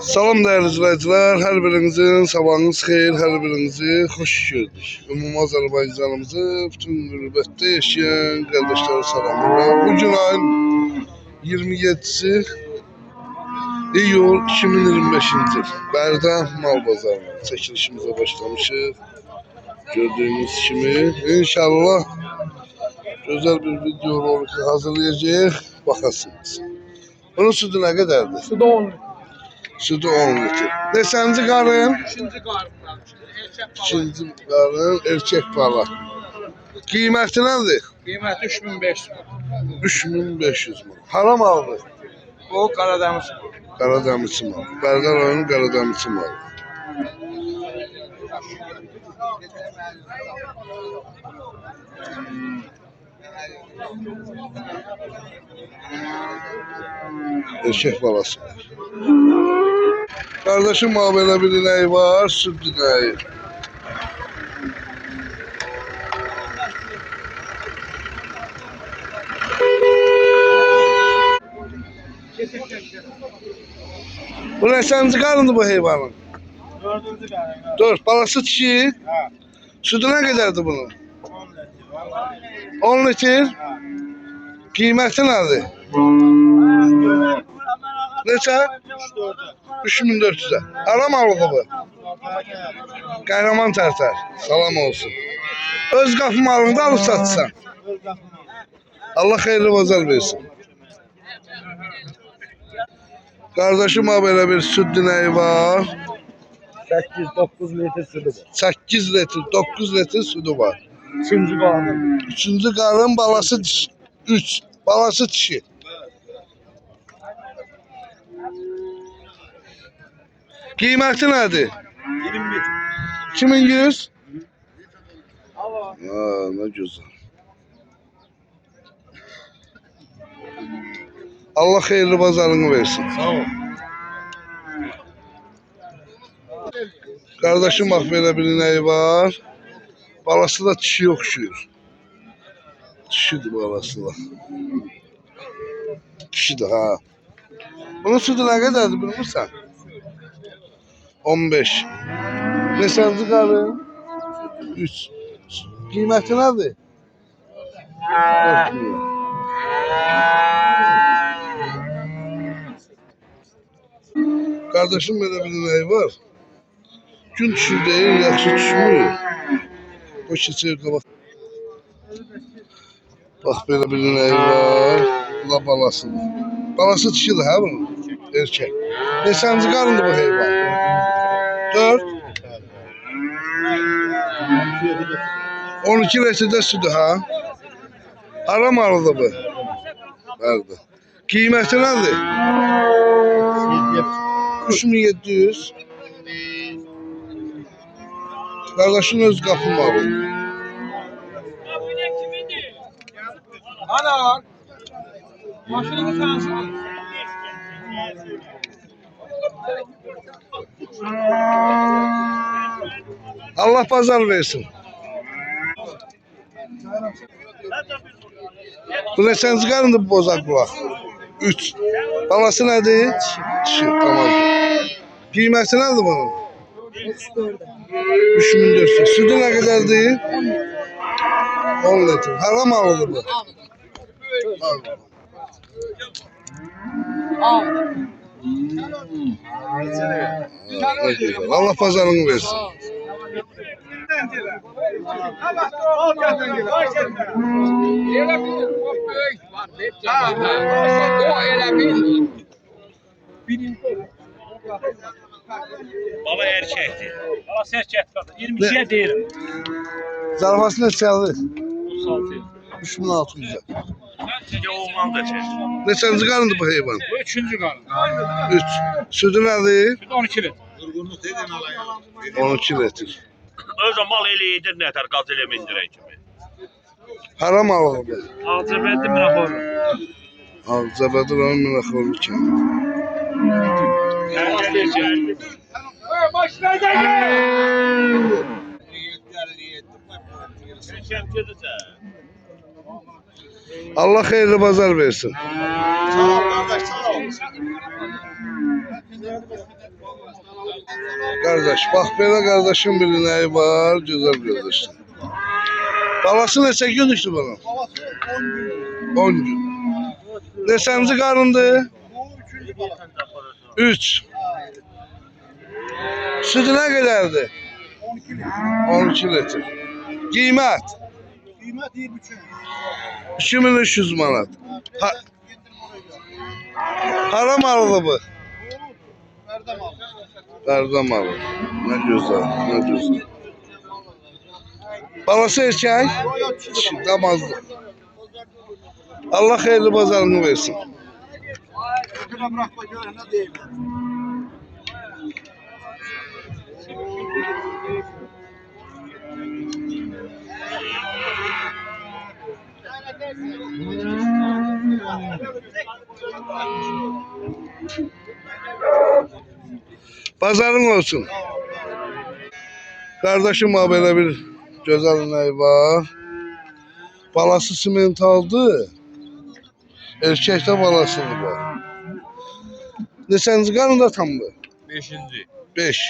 Salam değerli izleyiciler, her birinizin sabahınız xeyir, her birinizi hoş gördük. Ümumi Azerbaycanımızı bütün qürbətdə yaşayan kardeşleri salamlayıram. Bugün ayın 27'si iyul 2025-ci il. Bərdə mal bazarına çəkilişimizə başlamışıq. Gördüğünüz kimi inşallah güzel bir video roliki hazırlayacağıq. Bakasınız. Bunun sütü ne kadardır? Suda 10 litre. Sütü 10 litre. Neçənci qarın? İkinci qarnından. İkinci qarın erkek bala. Qiyməti nədir? Qiyməti 3500. 3500 man. Haram aldı. O Qaradəmir. Qaradəmirçi mal. Bərdə rayonu Qaradəmirçi mal. Erkek balası var. Kardeşim böyle bir ineği var, süt ineği. Bu neçənci qarındır bu heyvanın? 4-cü qarın. 4. Balası dişi. Ha. Sütü nə qədərdir bunun? 10 litre. 10 litre. Ha. Qiyməti nədir? Neçə? 3400'e. Aram alığı bu. Qəhrəman tərtər. Salam olsun. Öz qapı malını da alıb satsan. Allah xeyirli bazar versin. Kardeşim böyle bir süt dineği var. 8-9 litre sütü var. 8 litre, 9 litre sütü var. Üçüncü qarnı. Üçüncü karın balası dişi. 3. Balası dişi. Qiyməti nədir? 21. 2100. Allah. Aa, ne güzel. Allah hayırlı pazarını versin. Sağ ol. Kardeşim bak böyle bir ineği var. Balası da dişi okşuyor. Dişidir balası da. Dişidir ha. Bunun sütü ne kadardı bilmirsən? 15. Neçənci qarın? 3. Qiyməti nədir? 4 milyon. Kardeşim böyle bir ineği var. Gün düşür değil, yaxşı düşmür. O keçir qabaq. Bak böyle bir ineği var. Bu da balasıdır. Balası dişidir ha bunun. Erkek. Neçənci qarındır bu heyvan? 4. 12 litrede sütü ha. Haram alıdı bu. Verdi. Qiyməti nədir? 3700. Kardeşin öz qapı malı. Ana. Maşını sensin. Allah pazar versin. Bu neçənci qarındır bu bozaq bulaq? 3. Balası nədir? Dişi. Tamam. Qiyməti nədir bunun? 3400. Sütü nə qədərdir? 10 litre. Haram alıdır bu. Ne güzel. Allah pazarını versin. Bala erkektir. Bala erkek kadın. 22'ye değilim. Zarfası neçədir? 36. 3600. Ya oğlan da çek. Neçənci qarındır bu heyvan? Bu üçüncü karın. 3. Sütü nədir? 12 litre. 12 litre. Özü mal eləyədir nətər qaz elə mindirən kimi. Haram alığı bu. Ağzəbədi münəxor. Ağzəbədir onun münəxorlu kimi. Başına da gel. Allah hayırlı pazar versin. Sağ ol kardeş, sağ ol. Kardeş, bak böyle kardeşim bir neyi var, güzel kardeşler. Balası neçə gün düşdü bunun? 10 gün. Neçənci qarındı? 3. Sütü nə qədərdir? 12 litr. Qiymət? Qiymət 23. 2300 manat. Hara malıdır bu? Nerede mal? Qarda malı. Nə gözəl, nə gözəl. Balası erkək? Damazlı. Allah xeyirli bazarını versin. Şuna bırakma gör ne diyeyim. Bazarın olsun. Kardeşim ha belə bir gözəl nəyi var. Balası simentaldı. Erkəkdə balasıdır bu. Neçənci qarında tam bu? 5-ci. 5.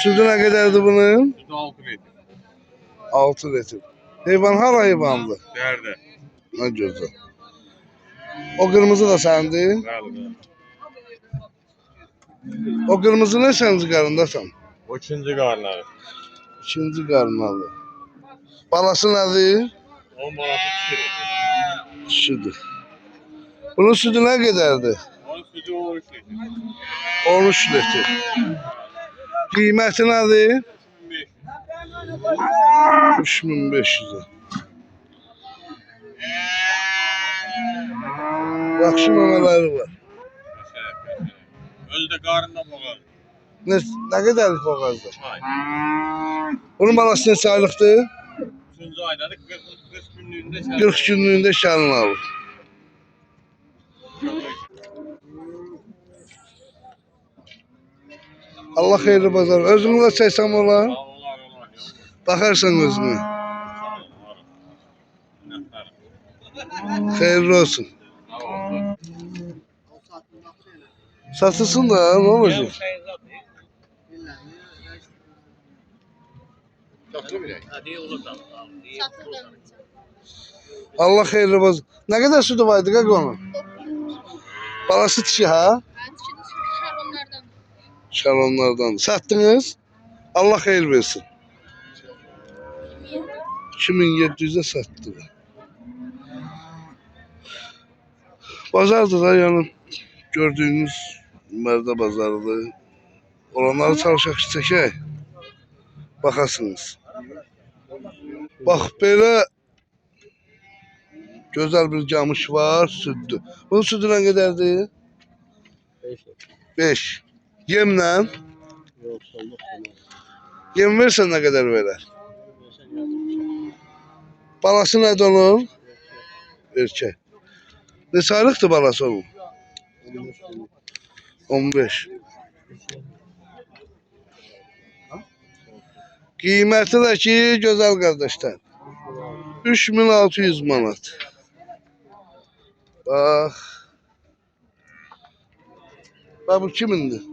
Sütü nə qədərdir bunun? 6 litr. 6 litr. Heyvan har heyvandır. Dərdə. Nə gözəl. O qırmızı da səndir. Bəli. O qırmızı neçənci qarındasan? O ikinci qarnları. İkinci qarnalı. Balası nədir? 10 manatı düşürür. Sütüdür. Bunun sütü nə qədərdir? Onun sütü 13 litr. 13 litr. Qiyməti nədir? 3500. Yaxşı məmələri var. Özü də qarnına boğar. Nə qədərlik boğazdır? Ay. Bunun balası neçə aylıqdır? 3-cü aydadır 40 günlüyündə 40 günlüyündə şəlini alır. Allah xeyirli bazar. Özünü də çəksəm olar. Baxarsan özünə. Xeyirli olsun. Satılsın da ne olacak? Allah xeyirli bazar. Nə qədər sütü vardı qaq onun? Balası dişi ha? Şalonlardan. Sattınız. Allah xeyir versin. 2700'e sattı. Bazardır da yani gördüğünüz mərdə bazarıdır. Olanları çalışaq çəkək. Baxasınız. Bax belə gözəl bir camış var, süddür. Bunun südü nə qədərdir? 5. Yemlə? Yem versən nə qədər verər? Balası nədir onun? Erkək. Neçə aylıqdır balası onun? 15. Qiyməti də ki, gözəl qardaşlar. 3600 manat. Bax. Bax bu kimindir?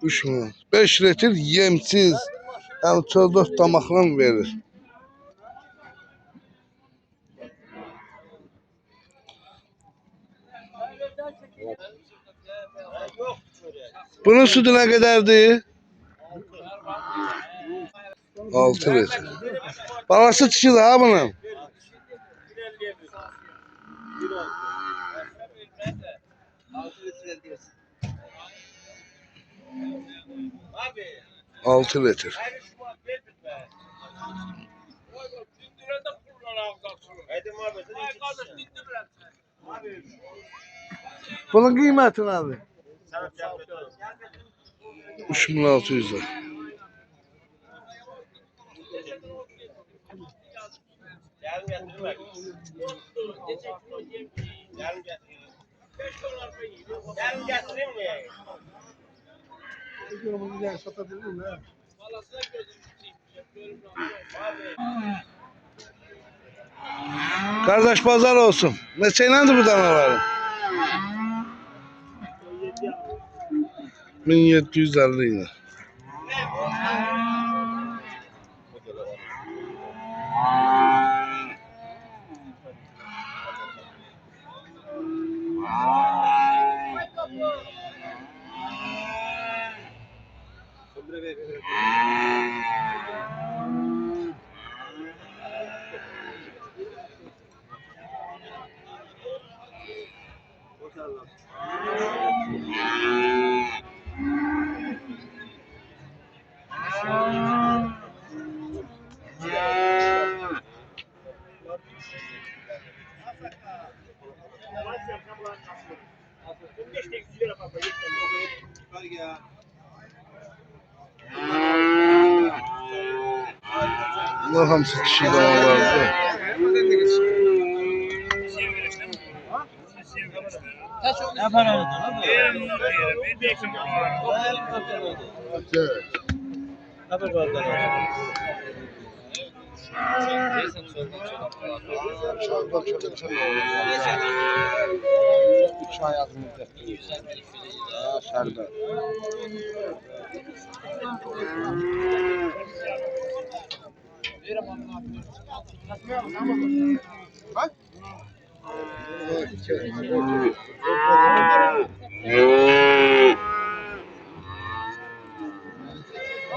Üç manat. 5 litr yemsiz. Yəni 4 damaqla verir. Bunun sütü nə qədərdir? 6 litr. Balası dişidir ha bunun. Altı litr. Bunun qiyməti nədir? 3600 lira. Kardeş pazar olsun. Neçeylendi bu danaların? 1750 yine. Bunlar hamısı kişi danalardı. Ne para? Ne para?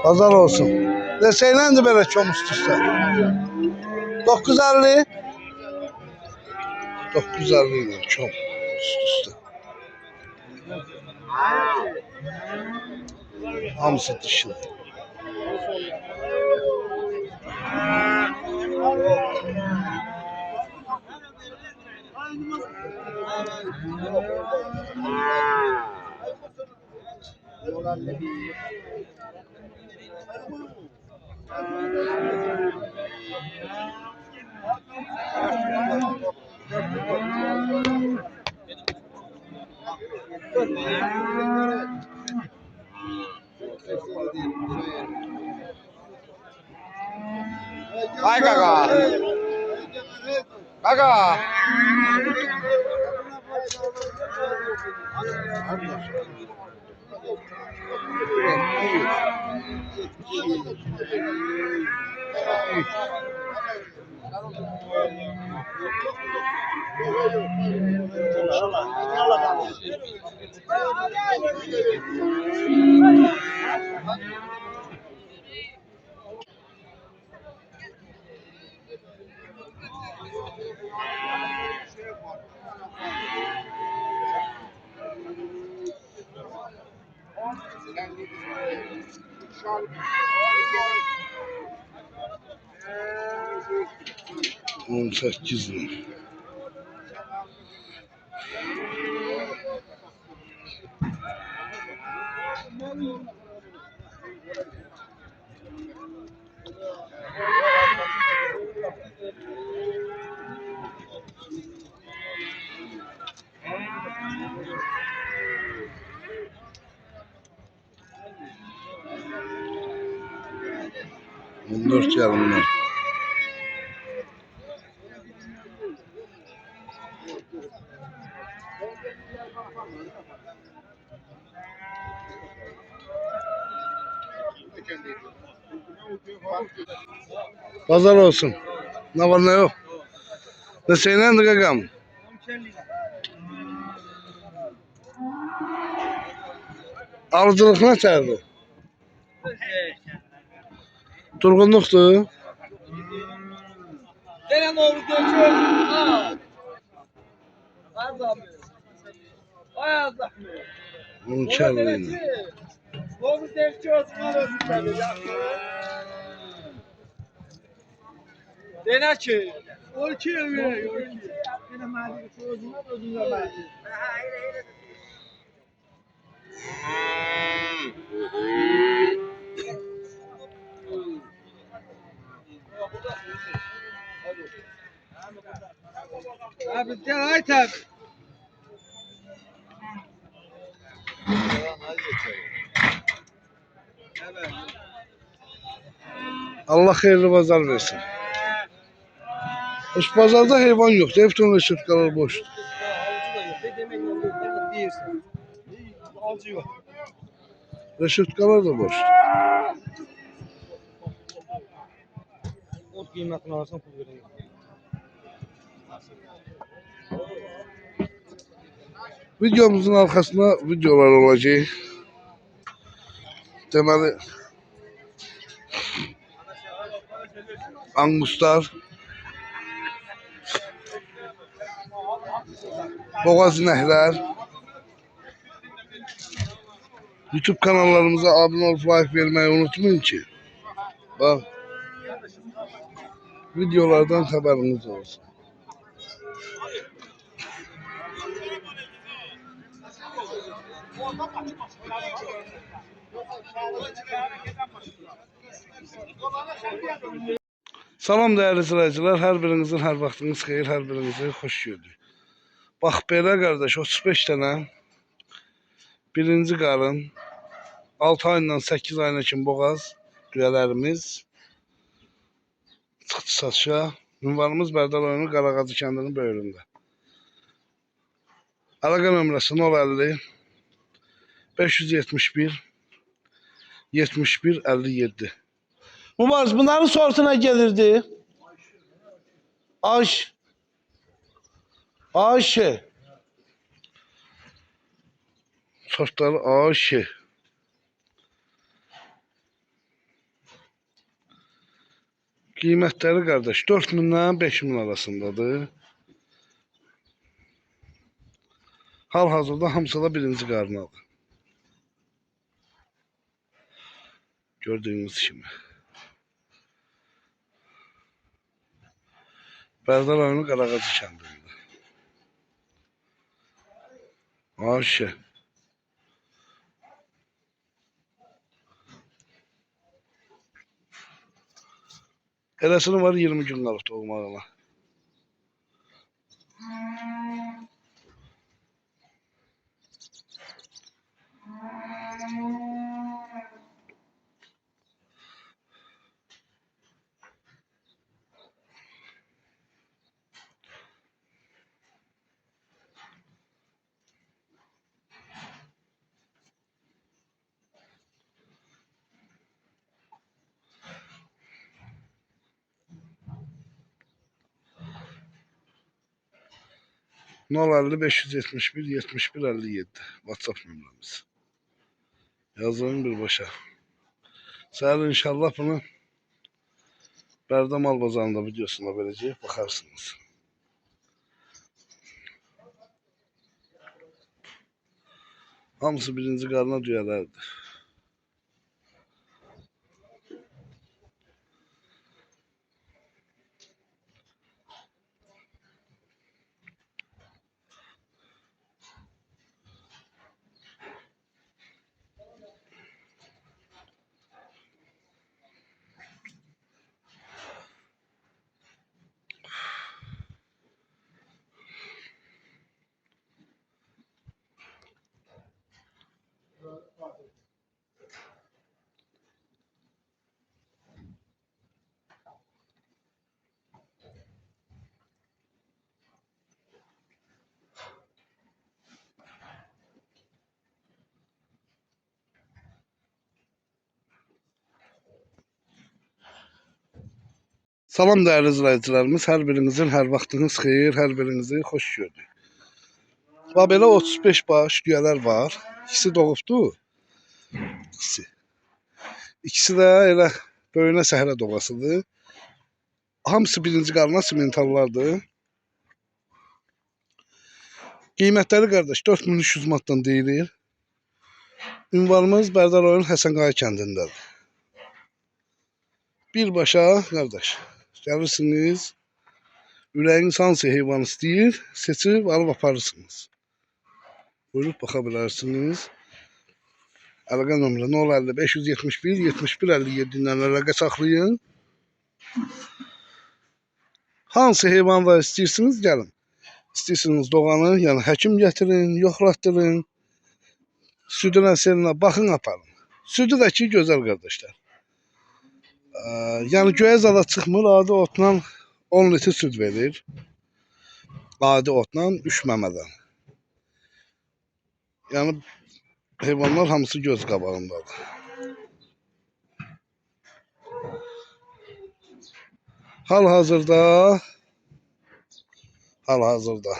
Pazar olsun. Deseylendi böyle çom üst üste. 950. 950 ile çom üst üste. Hamısı dişli. Hay kaka. Kaka. On 8 lira. On 4 yarımlar. Pazar olsun. Ne var ne yok. Deseylendi kakam. Alıcılık ne çağırdı? Durgunluktu. Gene doğru geçiyor. Bayağı zahmet. Onu çağırdı yine. Doğru geçiyor. Dene ki. Ölçü evi. Yine mali sözüne özüne mali. Abi gel Ayten. Allah xeyirli bazar versin. Hiç pazarda heyvan yok. Bütün reşitkalar boşdur. Alıcı da yok. Ne demek yok. Ne değilsin. Alıcı yok. Reşitkalar da boşdur. Ot kıymetini alırsan pul vereyim. Videomuzun arkasında videolar olacak. Deməli anguslar, boğaz inəklər. YouTube kanallarımıza abone olup like vermeyi unutmayın ki. Bak videolardan haberiniz olsun. Salam değerli izleyiciler, her birinizin her vaxtınız xeyir, her birinizi hoş gördük. Bax belə qardaş, 35 dənə birinci qarın 6 ayından 8 ayına kimi boğaz düyələrimiz çıxdı satışa. Ünvanımız Bərdal rayonu Qarağacı kəndinin böyründə. Əlaqə nömrəsi 050 571 71 57. Mübariz, bunların sortuna gelirdi. Ayşe. Sortları Ayşe. Qiymətləri qardaş 4000-dən 5000 arasındadır. Hal-hazırda hamısı da birinci qarnalı. Gördüğünüz kimi. Bərdal rayonu Qarağacı kəndində. Ayşe. Eləsinin var 20 gün qalıb doğmağına. Nol 50 571 71 57 WhatsApp nömrəmiz. Yazın birbaşa. Səhər inşallah bunu Bərdə mal bazarında videosuna verəcəyik, baxarsınız. Hamısı birinci qarına düyələrdir. Salam değerli izleyicilerimiz, her birinizin her vaxtınız xeyir, her birinizi xoş gördük. Və belə 35 baş düyələr var. İkisi doğubdu. İkisi də elə böyünə səhrə doğasıdır. Hamısı birinci qarına simentallardır. Qiymətləri qardaş 4300 manatdan deyilir. Ünvanımız Bərdal rayonu Həsənqaya kəndindədir. Birbaşa qardaş gəlirsiniz. Ürəyiniz hansı heyvan istəyir, seçib alıb aparırsınız. Buyurub baxa bilərsiniz. Əlaqə nömrə 050 571 71 57 ilə əlaqə saxlayın. Hansı heyvanlar istəyirsiniz gəlin. İstəyirsiniz doğanı, yəni həkim gətirin, yoxlatdırın. Südünə, selinə baxın aparın. Südü də ki gözəl qardaşlar. Yəni göyə zada çıxmır, adi otla 10 litr süd verir. Adi otla 3 məmədən. Yəni heyvanlar hamısı göz qabağındadır. Hal-hazırda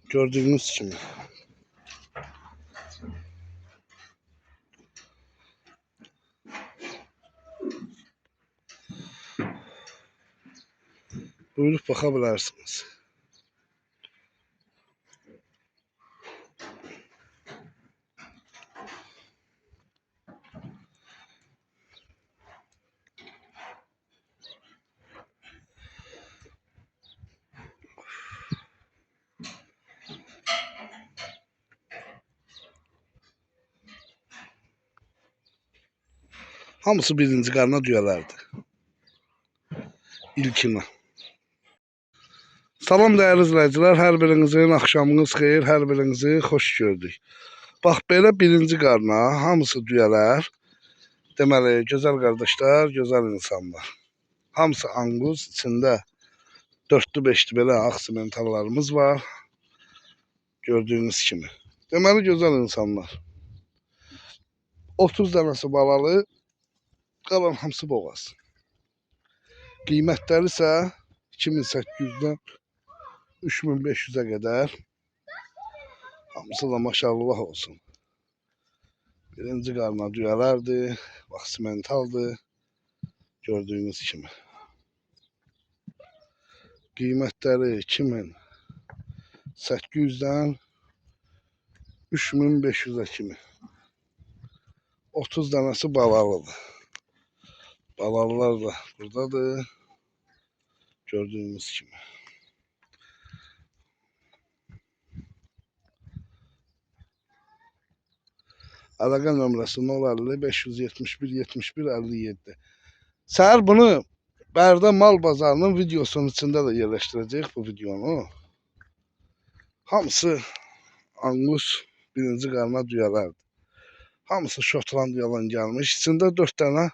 gördüyünüz kimi buyurub baxa bilərsiniz. Hamısı birinci qarına düyələrdir. İlkini. Salam dəyərli izləyicilər, hər birinizin axşamınız xeyir, hər birinizi xoş gördük. Bax belə birinci qarına hamısı düyələr. Deməli, gözəl qardaşlar, gözəl insanlar. Hamısı anquz, içində 4-lü 5-li belə ağ simentallarımız var. Gördüyünüz kimi. Deməli, gözəl insanlar. 30 dənəsi balalı, qalan hamısı boğaz. Qiymətləri isə 2800-dən 3500-ə qədər. Hamısı da maşallah olsun. Birinci qarına düyələrdir, bax simentaldır. Gördüyünüz kimi. Qiymətləri 2800-dən 3500-ə kimi. 30 dənəsi balalıdır. Balalılar da buradadır. Gördüyünüz kimi. Əlaqə nömrəsi 050 571 71 57. Səhər bunu Bərdə mal bazarının videosunun içində də yerləşdirəcəyik bu videonu. Hamısı anqus birinci qarına düyələrdir. Hamısı Şotlandiyadan gəlmiş. İçində 4 dənə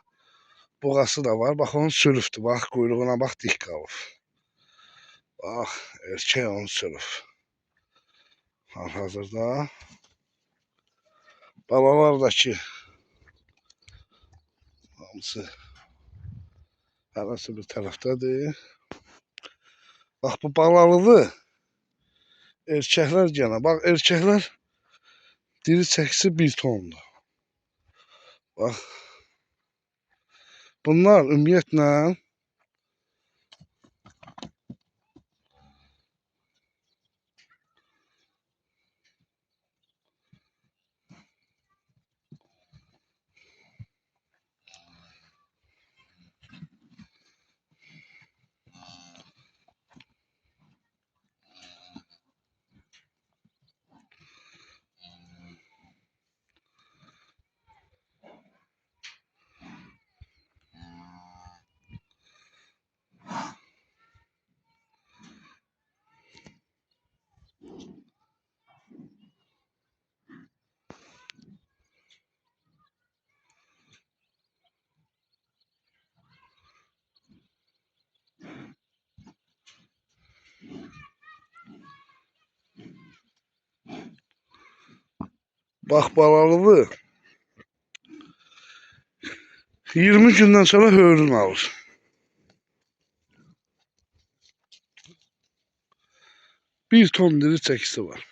boğası da var. Bax onun sürüfdür. Bax quyruğuna bax dik qalıb. Bax erkək onun sürüf. Hal-hazırda balalardakı hamısı hərəsi bir tərəfdədir. Bax bu balalıdır. Erkəklər gənə. Bax erkəklər diri çəkisi 1 tondur. Bax. Bunlar ümumiyyətlə bax balalıdır. 20 gündən sonra hörün alır. Bir ton diri çəkisi var.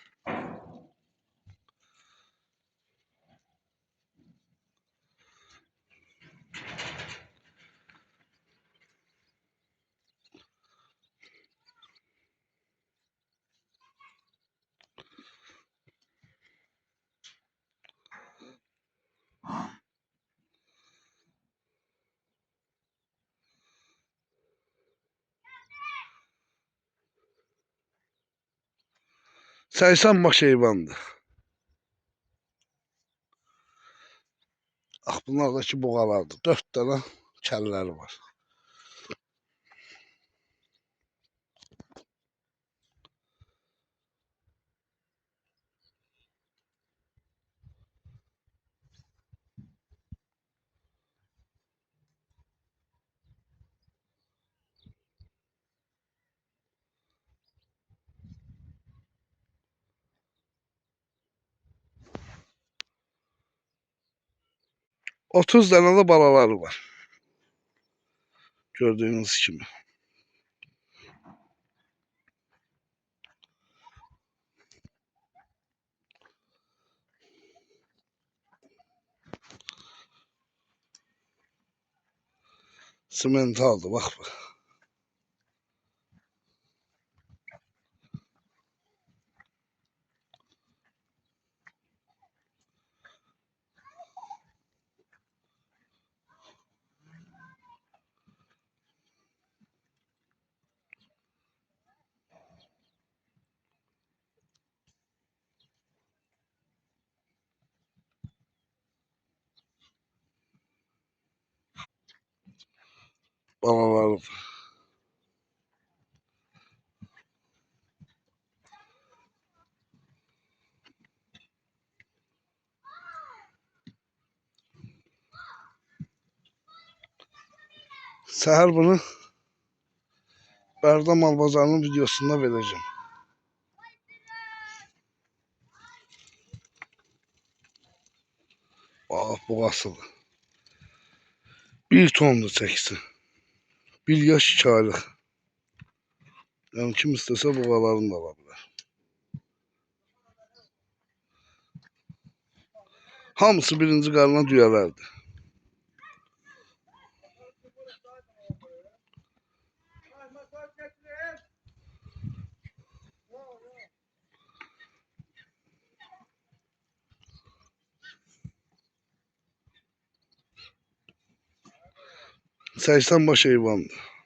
Səysən baş heyvandır. Bax bunlardakı boğalardır. 4 dənə kəlləri var. 30 dənə də balaları var. Gördüyünüz kimi. Simentaldı, bax bax. Balaları. Səhər bunu Bərdə Mal Bazarının videosunda verəcəm. Bax, bu asılı. 1 tondur çəkisi. 1 yaş 2 aylıq. Yəni kim istəsə bu qalalarını da ala bilər. Hamısı birinci qarına düyələrdir. Səksən baş heyvandır.